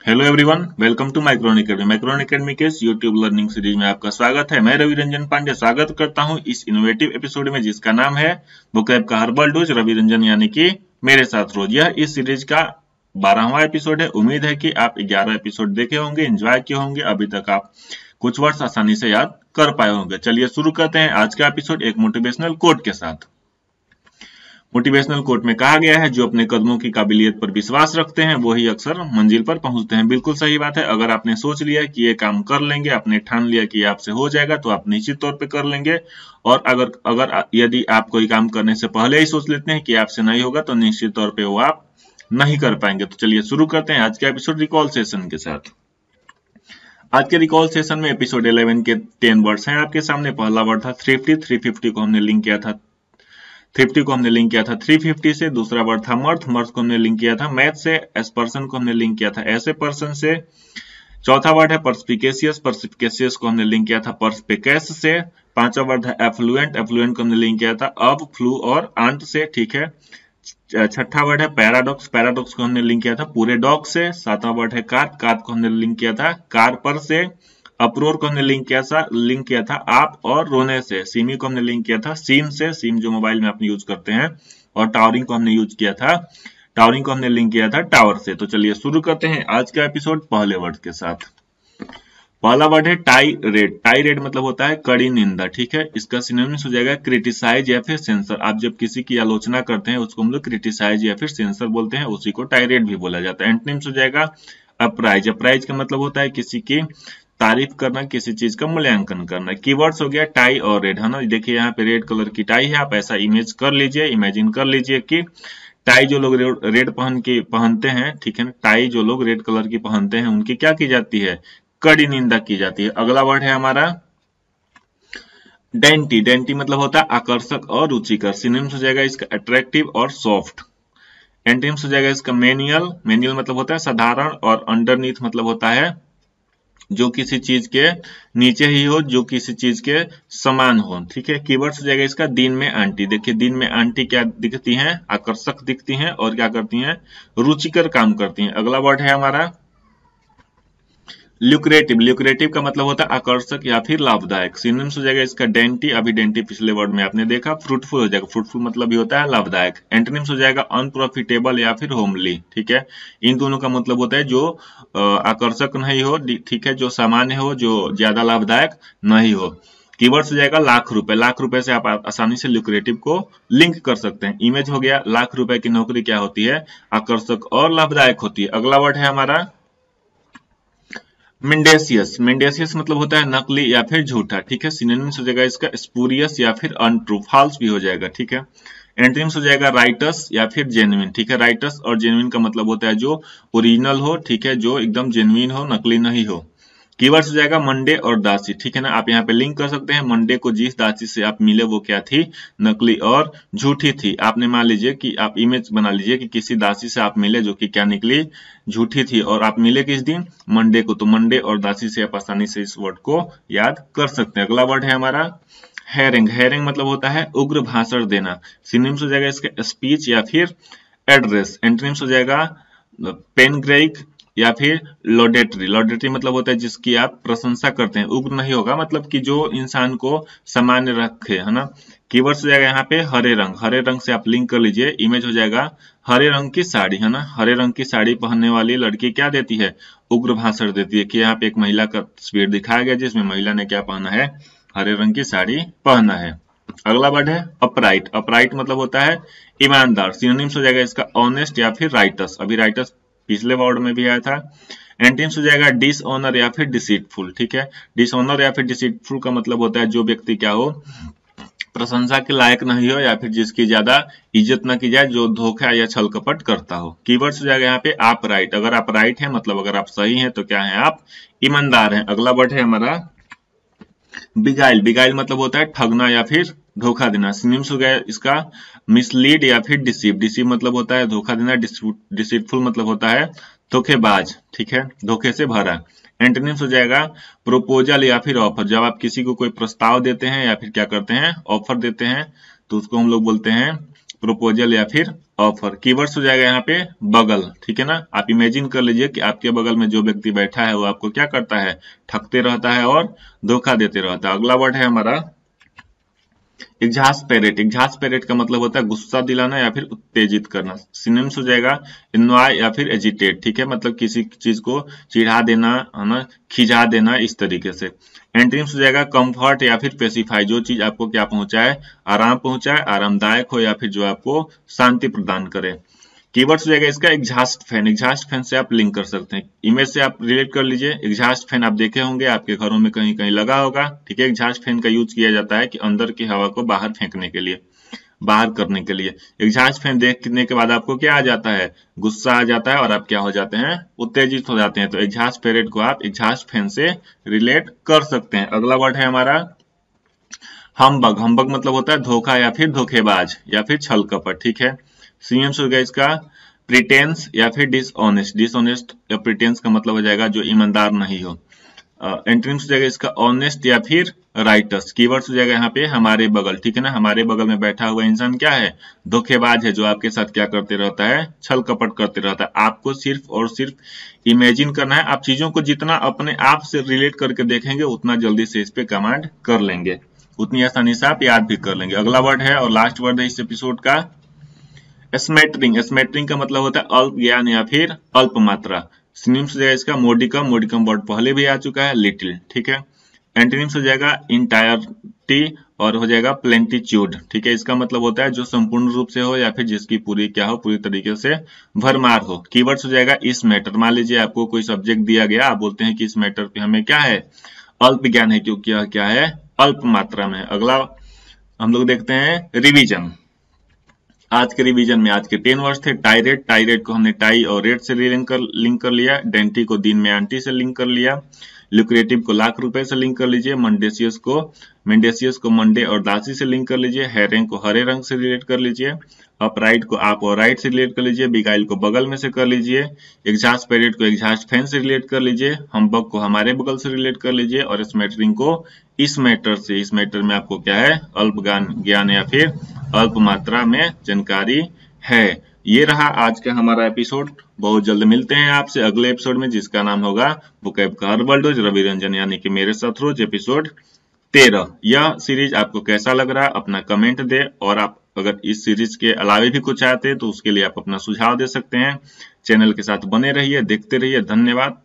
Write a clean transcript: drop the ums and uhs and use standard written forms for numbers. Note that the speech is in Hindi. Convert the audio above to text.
Hello everyone, welcome to micron academy. Micron academy के इस यूट्यूब लर्निंग सीरीज में आपका स्वागत है। मैं रवि रंजन पांडे स्वागत करता हूं इस इनोवेटिव एपिसोड में, जिसका नाम है वोकैब का हर्बल डोज रवि रंजन, यानी कि मेरे साथ रोज। यह इस सीरीज का 12वां एपिसोड है। उम्मीद है कि आप 11 एपिसोड देखे होंगे, एंजॉय किए होंगे। अभी तक आप कुछ वर्ड्स आसानी से याद कर पाए होंगे। चलिए शुरू करते हैं आज का एपिसोड एक मोटिवेशनल कोट के साथ। मोटिवेशनल कोट में कहा गया है, जो अपने कदमों की काबिलियत पर विश्वास रखते हैं वो ही अक्सर मंजिल पर पहुंचते हैं। बिल्कुल सही बात है। अगर आपने सोच लिया कि ये काम कर लेंगे, आपने ठान लिया कि आपसे हो जाएगा, तो आप निश्चित तौर पे कर लेंगे। और अगर यदि आप कोई काम करने से पहले ही सोच लेते हैं कि आपसे नहीं होगा, तो निश्चित तौर पे वो आप नहीं कर पाएंगे। तो चलिए शुरू करते हैं आज का एपिसोड रिकॉल सेशन के साथ। आज के रिकॉल सेशन में एपिसोड 11 के 10 वर्ड्स हैं आपके सामने। पहला वर्ड था थ्रिफ्टी। 350 को हमने लिंक किया था 350 से। दूसरा वर्ड था मर्थ को हमने लिंक किया था मैथ से। एस पर्सन को हमने लिंक किया था ऐसे पर्सन से। चौथा वर्ड है पर्सपिकेशियस को हमने लिंक किया था पर्सपिकेस से। पांचवा वर्ड है एफ्लुएंट को हमने लिंक किया था अब, फ्लू और आंट से। ठीक है। छठा वर्ड है पैराडॉक्स को हमने लिंक किया था पूरे डॉग से। सातवां वर्ड है कार्प को हमने लिंक किया था कार पर से। अप्रोर को हमने लिंक किया था आप और रोने से। सीमी को हमने लिंक किया था सीम से, सीम जो मोबाइल में आप यूज करते हैं। और टावरिंग को हमने लिंक किया था टावर से। तो चलिए शुरू करते हैं आज का एपिसोड पहले वर्ड के साथ। पहला वर्ड है टाइरेड। टाइरेड मतलब होता है कड़ी निंदा। ठीक है। इसका सिनोनिम्स हो जाएगा क्रिटिसाइज या फिर सेंसर। आप जब किसी की आलोचना करते हैं उसको हम लोग क्रिटिसाइज या फिर सेंसर बोलते हैं, उसी को टाइरेड भी बोला जाता है। एंटोनिम्स हो जाएगा अप्राइज। अप्राइज का मतलब होता है किसी की तारीफ करना, किसी चीज का मूल्यांकन करना। कीवर्ड्स हो गया टाई और रेड, है ना। देखिए यहाँ पे रेड कलर की टाई है। आप ऐसा इमेजिन कर लीजिए कि टाई जो लोग रेड पहनते हैं, ठीक है ना, टाई जो लोग रेड कलर की पहनते हैं उनकी क्या की जाती है, कड़ी निंदा की जाती है। अगला वर्ड है हमारा डेंटी। डेंटी मतलब होता है आकर्षक और रुचिकर। सिनोनिम्स हो जाएगा इसका अट्रैक्टिव और सॉफ्ट। एंटोनिम्स हो जाएगा इसका मैनुअल मतलब होता है साधारण, और अंडरनीथ मतलब होता है जो किसी चीज के नीचे ही हो, जो किसी चीज के समान हो। ठीक है। कीवर्ड्स हो जाएगा इसका दिन में आंटी। देखिए दिन में आंटी क्या दिखती हैं, आकर्षक दिखती हैं और क्या करती हैं, रुचिकर काम करती हैं। अगला वर्ड है हमारा ल्यूक्रेटिव। ल्यूक्रेटिव का मतलब होता है आकर्षक या फिर लाभदायक। सिनोनिम्स हो जाएगा इसका डेंटी। अभी डेंटी पिछले वर्ड में आपने देखा। फ्रूटफुल हो जाएगा, फ्रूटफुल मतलब भी होता है लाभदायक। एंटोनिम्स हो जाएगा अनप्रॉफिटेबल या फिर होमली। ठीक है। इन दोनों का मतलब होता है जो आकर्षक नहीं हो, ठीक है, जो सामान्य हो, जो ज्यादा लाभदायक नहीं हो। कीवर्ड्स हो जाएगा लाख रुपए। लाख रुपए से आप आसानी से ल्यूक्रेटिव को लिंक कर सकते हैं। इमेज हो गया लाख रुपए की नौकरी क्या होती है, आकर्षक और लाभदायक होती है। अगला वर्ड है हमारा मेंडेसियस। मेंडेसियस मतलब होता है नकली या फिर झूठा। ठीक है। सिनोनिम्स हो जाएगा इसका स्पूरियस या फिर अनट्रू, फॉल्स भी हो जाएगा। ठीक है। एंटोनिम्स हो जाएगा राइटस या फिर जेन्युइन। ठीक है। राइटस और जेन्युइन का मतलब होता है जो ओरिजिनल हो, ठीक है, जो एकदम जेन्युइन हो, नकली नहीं हो। कीवर्ड्स हो जाएगा मंडे और दासी। ठीक है ना। आप यहाँ पे लिंक कर सकते हैं। मंडे को जिस दासी से आप मिले वो क्या थी, नकली और झूठी थी। आपने मान लीजिए कि आप इमेज बना लीजिए कि किसी दासी से आप मिले जो कि क्या निकली, झूठी थी, और आप मिले किस दिन, मंडे को। तो मंडे और दासी से आप आसानी से इस वर्ड को याद कर सकते हैं। अगला वर्ड है हमारा हैरिंग। हैरिंग मतलब होता है उग्र भाषण देना। सिनोनिम्स हो जाएगा इसका स्पीच या फिर एड्रेस। एंटोनिम्स हो जाएगा पेनग्रेइक या फिर लॉडेटरी। लॉडेटरी मतलब होता है जिसकी आप प्रशंसा करते हैं। उग्र नहीं होगा, मतलब कि जो इंसान को सामान्य रखे, है ना। कीवर्ड्स हो जाएगा यहाँ पे हरे रंग। हरे रंग से आप लिंक कर लीजिए। इमेज हो जाएगा हरे रंग की साड़ी, है ना। हरे रंग की साड़ी पहनने वाली लड़की क्या देती है, उग्र भाषण देती है। कि यहाँ पे एक महिला का तस्वीर दिखाया गया जिसमें महिला ने क्या पहना है, हरे रंग की साड़ी पहना है। अगला वर्ड है अपराइट। अपराइट मतलब होता है ईमानदार। सिनोनिम्स हो जाएगा इसका ऑनेस्ट या फिर राइटस। अभी राइटस पिछले वर्ड में भी आया था। एंटोनिम्स हो जाएगा डिसऑनर या फिर डिसीटफुल। ठीक है। डिसऑनर या फिर डिसीटफुल का मतलब होता है जो व्यक्ति क्या हो, प्रशंसा के लायक नहीं हो या फिर जिसकी ज्यादा इज्जत न की जाए, जो धोखा या छल कपट करता हो। कीवर्ड्स हो जाएगा यहाँ पे आप राइट। अगर आप राइट हैं मतलब अगर आप सही हैं तो क्या है, आप ईमानदार हैं। अगला वर्ड है हमारा बिगाइल। बिगाइल मतलब होता है ठगना या फिर धोखा देना। सिनोनिम्स हो गया इसका मिसलीड या फिर डिसीव। डिसीव मतलब होता है धोखा देना। डिसीटफुल मतलब होता है धोखेबाज। ठीक है। धोखे से भरा। एंटोनिम्स हो जाएगा प्रोपोजल या फिर ऑफर। जब आप किसी को कोई प्रस्ताव देते हैं या फिर क्या करते हैं, ऑफर देते हैं, तो उसको हम लोग बोलते हैं प्रपोजल या फिर ऑफर। कीवर्ड्स हो जाएगा यहाँ पे बगल, ठीक है ना। आप इमेजिन कर लीजिए कि आपके बगल में जो व्यक्ति बैठा है वो आपको क्या करता है, ठगते रहता है और धोखा देते रहता है। अगला वर्ड है हमारा एग्जास्पेरेट। एग्जास्पेरेट का मतलब होता है गुस्सा दिलाना या फिर उत्तेजित करना। सिनोनिम्स हो जाएगा इनॉय या फिर एजिटेट, ठीक है, मतलब किसी चीज को चिढ़ा देना, है ना, खिजा देना, इस तरीके से। एंटोनिम्स हो जाएगा कंफर्ट या फिर पेसिफाई, जो चीज आपको क्या पहुंचाए, आराम पहुंचाए, आरामदायक हो या फिर जो आपको शांति प्रदान करे। कीवर्ड्स हो जाएगा इसका एग्जास्ट फैन। एग्जास्ट फैन से आप लिंक कर सकते हैं, इमेज से आप रिलेट कर लीजिए। एग्जास्ट फैन आप देखे होंगे, आपके घरों में कहीं कहीं लगा होगा, ठीक है। एग्जास्ट फैन का यूज किया जाता है कि अंदर की हवा को बाहर फेंकने के लिए, बाहर करने के लिए। एग्जास्ट फैन देखने के बाद आपको क्या आ जाता है, गुस्सा आ जाता है और आप क्या हो जाते हैं, उत्तेजित हो जाते हैं। तो एग्जास्ट पेरेट को आप एग्जास्ट फैन से रिलेट कर सकते हैं। अगला वर्ड है हमारा हम्बग। हम्बग मतलब होता है धोखा या फिर धोखेबाज या फिर छल कपट, ठीक है। सिनोनिम्स हो गया इसका प्रिटेंस या फिर डिसऑनेस्ट। डिसऑनेस्ट या प्रिटेंस का मतलब हो जाएगा जो ईमानदार नहीं हो। एंटोनिम्स हो जाएगा इसका ऑनेस्ट या फिर राइटस। कीवर्ड्स हो जाएगा यहाँ पे हमारे बगल, ठीक है ना। हमारे बगल में बैठा हुआ इंसान क्या है, धोखेबाज है, जो आपके साथ क्या करते रहता है, छल कपट करते रहता है। आपको सिर्फ और सिर्फ इमेजिन करना है। आप चीजों को जितना अपने आप से रिलेट करके देखेंगे उतना जल्दी से इस पे कमांड कर लेंगे, उतनी आसानी से आप याद भी कर लेंगे। अगला वर्ड है और लास्ट वर्ड है इस एपिसोड का स्मैटरिंग। स्मैटरिंग का मतलब होता है अल्प ज्ञान या फिर अल्प मात्रा। सिनोनिम्स हो जाएगा इसका मोडिकम। मोडिकम वर्ड पहले भी आ चुका है, लिटिल, ठीक है। एंटोनिम्स हो जाएगा इंटायरिटी और हो जाएगा प्लेंटीट्यूड, ठीक है। इसका मतलब होता है जो संपूर्ण रूप से हो या फिर जिसकी पूरी क्या हो, पूरी तरीके से भरमार हो। कीवर्ड्स हो जाएगा इस मैटर। मान लीजिए आपको कोई सब्जेक्ट दिया गया, आप बोलते हैं कि इस मैटर पे हमें क्या है, अल्प ज्ञान है, क्योंकि यह क्या है, अल्प मात्रा में। अगला हम लोग देखते हैं रिवीजन। आज के रिवीजन में आज के 10 वर्ड्स थे। टाइरेट, टाइरेट को हमने टाई और रेट से लिंक कर लिया। डेंटी को दिन में आंटी से लिंक कर लिया। लुक्रेटिव को लाख रुपए से लिंक कर लीजिए। मेंडेसियस को मंडे और दासी से लिंक कर लीजिए। हेरेंग को हरे रंग से रिलेट कर लीजिए। अपराइट को आप और राइट से रिलेट कर लीजिए। बिगाइल को बगल में से कर लीजिए। एग्जास्पेरेट को एग्जास्ट फैन से रिलेट कर लीजिए। हम्बग को हमारे बगल से रिलेट कर लीजिए। और स्मैटरिंग को इस मैटर से, इस मैटर में आपको क्या है, अल्प ज्ञान या फिर अल्प मात्रा में जानकारी है। ये रहा आज का हमारा एपिसोड। बहुत जल्द मिलते हैं आपसे अगले एपिसोड में, जिसका नाम होगा वोकैब का हर वर्ड रोज रवि रंजन यानी कि मेरे साथ रोज, एपिसोड 13। यह सीरीज आपको कैसा लग रहा है अपना कमेंट दे, और आप अगर इस सीरीज के अलावा भी कुछ चाहते हैं तो उसके लिए आप अपना सुझाव दे सकते हैं। चैनल के साथ बने रहिए, देखते रहिए। धन्यवाद।